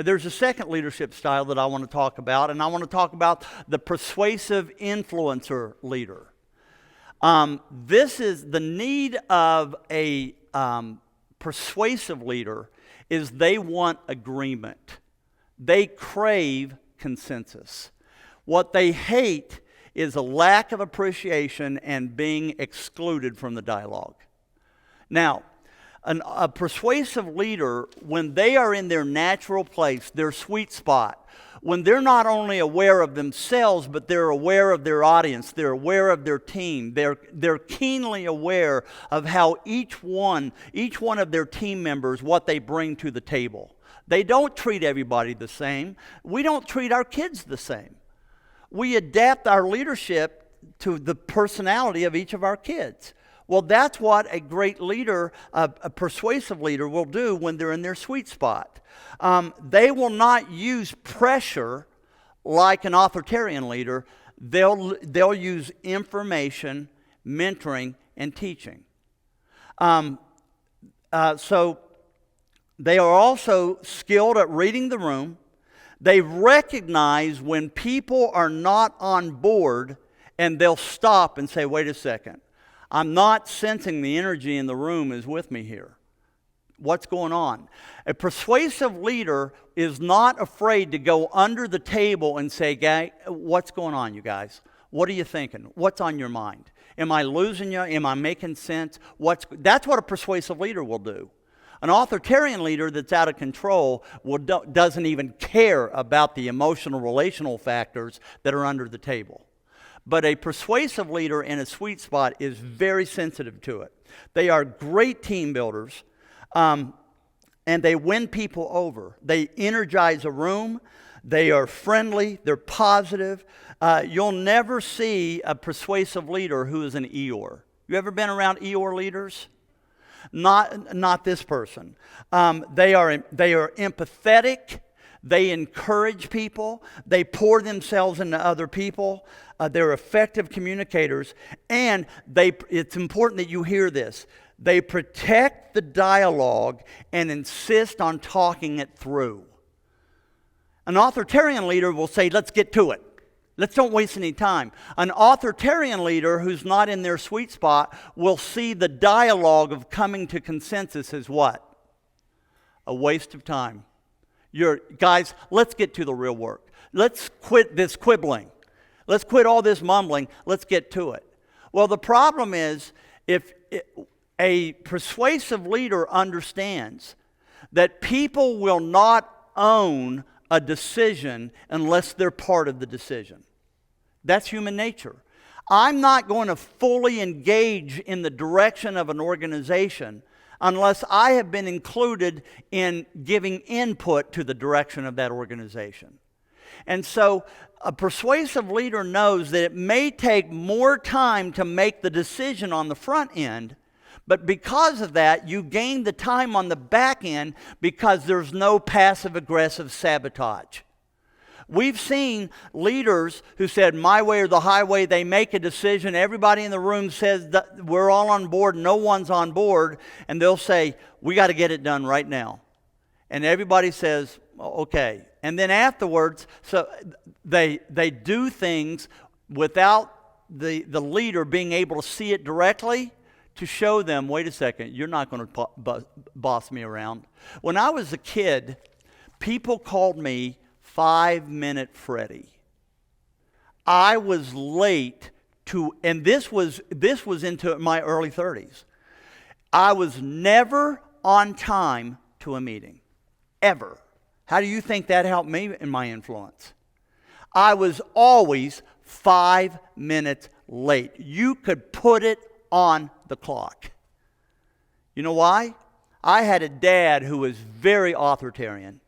There's a second leadership style that I want to talk about, and I want to talk about the persuasive influencer leader. This is the need of a persuasive leader is they want agreement. They crave consensus. What they hate is a lack of appreciation and being excluded from the dialogue. Now, a persuasive leader, when they are in their natural place, their sweet spot, when they're not only aware of themselves, but they're aware of their audience, they're aware of their team, they're keenly aware of how each one of their team members, what they bring to the table. They don't treat everybody the same. We don't treat our kids the same. We adapt our leadership to the personality of each of our kids. Well, that's what a great leader, a persuasive leader, will do when they're in their sweet spot. They will not use pressure like an authoritarian leader. They'll use information, mentoring, and teaching. So they are also skilled at reading the room. They recognize when people are not on board, and they'll stop and say, wait a second. I'm not sensing the energy in the room is with me here. What's going on? A persuasive leader is not afraid to go under the table and say, "Guy, what's going on, you guys? What are you thinking? What's on your mind? Am I losing you? Am I making sense?" That's what a persuasive leader will do. An authoritarian leader that's out of control doesn't even care about the emotional, relational factors that are under the table. But a persuasive leader in a sweet spot is very sensitive to it. They are great team builders, and they win people over. They energize a room. They are friendly. They're positive. You'll never see a persuasive leader who is an Eeyore. You ever been around Eeyore leaders? Not this person. They are empathetic. They encourage people. They pour themselves into other people. They're effective communicators. And it's important that you hear this. They protect the dialogue and insist on talking it through. An authoritarian leader will say, let's get to it. Let's don't waste any time. An authoritarian leader who's not in their sweet spot will see the dialogue of coming to consensus as what? A waste of time. Guys, let's get to the real work. Let's quit this quibbling. Let's quit all this mumbling. Let's get to it. Well, the problem is if a persuasive leader understands that people will not own a decision unless they're part of the decision. That's human nature. I'm not going to fully engage in the direction of an organization unless I have been included in giving input to the direction of that organization. And so a persuasive leader knows that it may take more time to make the decision on the front end, but because of that, you gain the time on the back end because there's no passive-aggressive sabotage. We've seen leaders who said, my way or the highway, they make a decision. Everybody in the room says that we're all on board. No one's on board. And they'll say, we got to get it done right now. And everybody says, okay. And then afterwards, so they do things without the leader being able to see it directly to show them, wait a second, you're not going to boss me around. When I was a kid, people called me 5-Minute Freddy. I was late to, and this was into my early 30s. I was never on time to a meeting, ever. How do you think that helped me in my influence? I was always 5 minutes late. You could put it on the clock. You know why? I had a dad who was very authoritarian.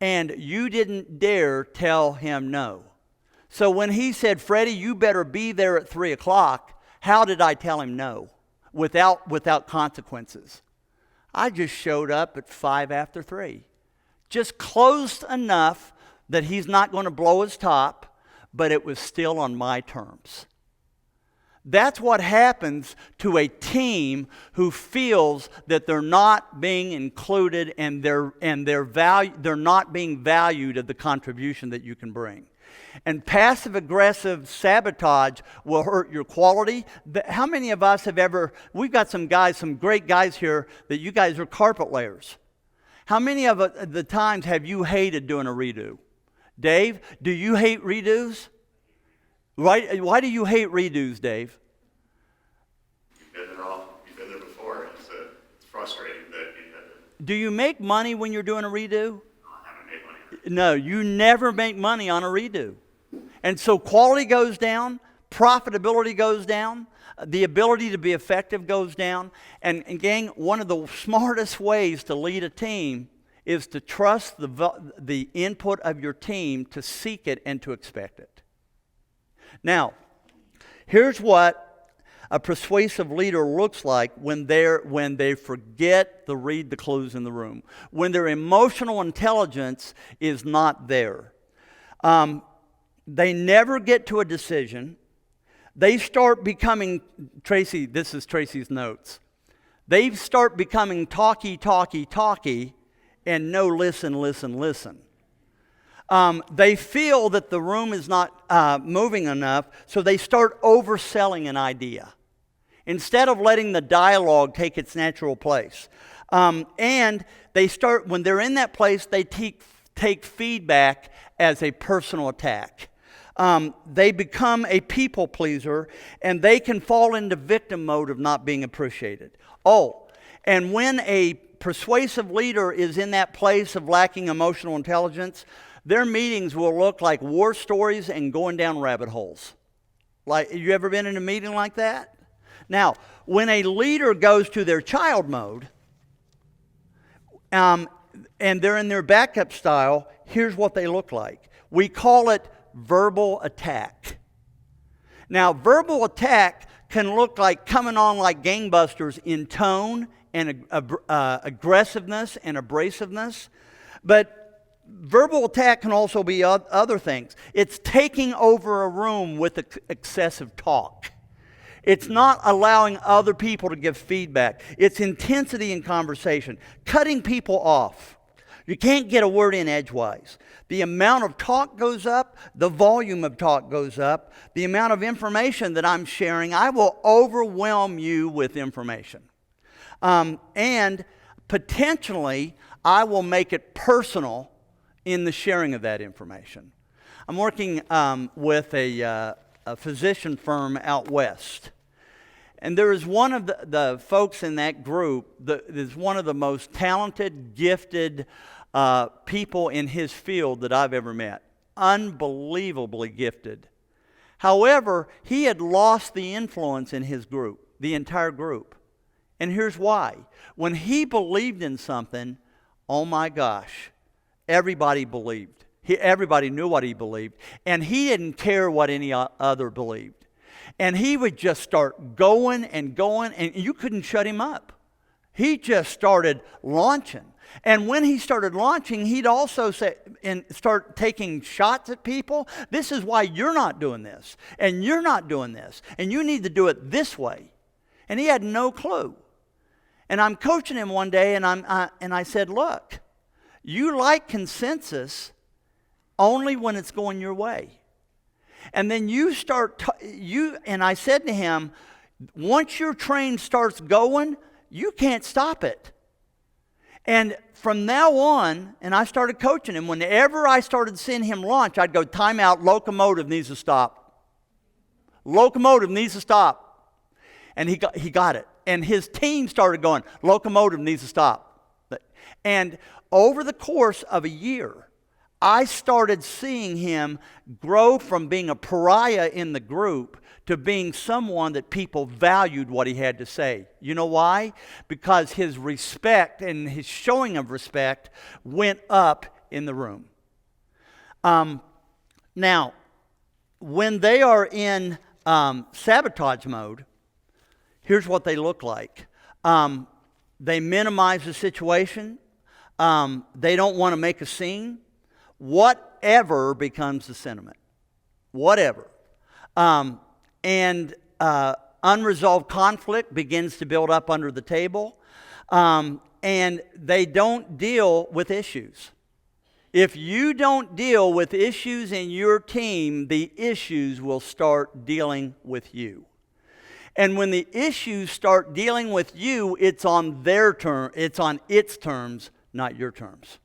And you didn't dare tell him no. So when he said, Freddie, you better be there at 3 o'clock, how did I tell him no without consequences? I just showed up at 5 after 3. Just close enough that he's not going to blow his top, but it was still on my terms. That's what happens to a team who feels that they're not being included and they're not being valued of the contribution that you can bring. And passive-aggressive sabotage will hurt your quality. How many of us have ever, we've got some great guys here that you guys are carpet layers. How many of the times have you hated doing a redo? Dave, do you hate redos? Why do you hate redos, Dave? You've been there before. It's frustrating that you have to. Do you make money when you're doing a redo? No, I haven't made money. No, you never make money on a redo. And so quality goes down, profitability goes down, the ability to be effective goes down. And gang, one of the smartest ways to lead a team is to trust the input of your team, to seek it and to expect it. Now, here's what a persuasive leader looks like when they forget to read the clues in the room, when their emotional intelligence is not there. They never get to a decision. They start becoming, Tracy, this is Tracy's notes. They start becoming talky, and no listen. They feel that the room is not moving enough, so they start overselling an idea instead of letting the dialogue take its natural place. And they start, when they're in that place, they take feedback as a personal attack. They become a people pleaser, and they can fall into victim mode of not being appreciated. Oh, and when a persuasive leader is in that place of lacking emotional intelligence, their meetings will look like war stories and going down rabbit holes. Like, you ever been in a meeting like that? Now, when a leader goes to their child mode, and they're in their backup style, here's what they look like. We call it verbal attack. Now, verbal attack can look like coming on like gangbusters in tone and aggressiveness and abrasiveness, but verbal attack can also be other things. It's taking over a room with excessive talk. It's not allowing other people to give feedback. It's intensity in conversation, cutting people off. You can't get a word in edgewise. The amount of talk goes up, the volume of talk goes up, the amount of information that I'm sharing, I will overwhelm you with information. And potentially, I will make it personal in the sharing of that information. I'm working with a physician firm out west. And there is one of the folks in that group that is one of the most talented, gifted people in his field that I've ever met. Unbelievably gifted. However, he had lost the influence in his group, the entire group. And here's why. When he believed in something, oh my gosh, everybody believed. Everybody knew what he believed. And he didn't care what any other believed. And he would just start going, and you couldn't shut him up. He just started launching. And when he started launching, he'd also say and start taking shots at people. This is why you're not doing this, and you're not doing this, and you need to do it this way. And he had no clue. And I'm coaching him one day, and I said, look, you like consensus only when it's going your way. And then you start, and I said to him, once your train starts going, you can't stop it. And from now on, and I started coaching him, whenever I started seeing him launch, I'd go, time out, locomotive needs to stop. Locomotive needs to stop. And he got it. And his team started going, locomotive needs to stop. And over the course of a year, I started seeing him grow from being a pariah in the group to being someone that people valued what he had to say. You know why? Because his respect and his showing of respect went up in the room. Now, when they are in sabotage mode, here's what they look like. They minimize the situation. They don't want to make a scene. Whatever becomes the sentiment. Whatever. And unresolved conflict begins to build up under the table, and they don't deal with issues. If you don't deal with issues in your team, the issues will start dealing with you. And when the issues start dealing with you, it's on their term, it's on its terms, not your terms.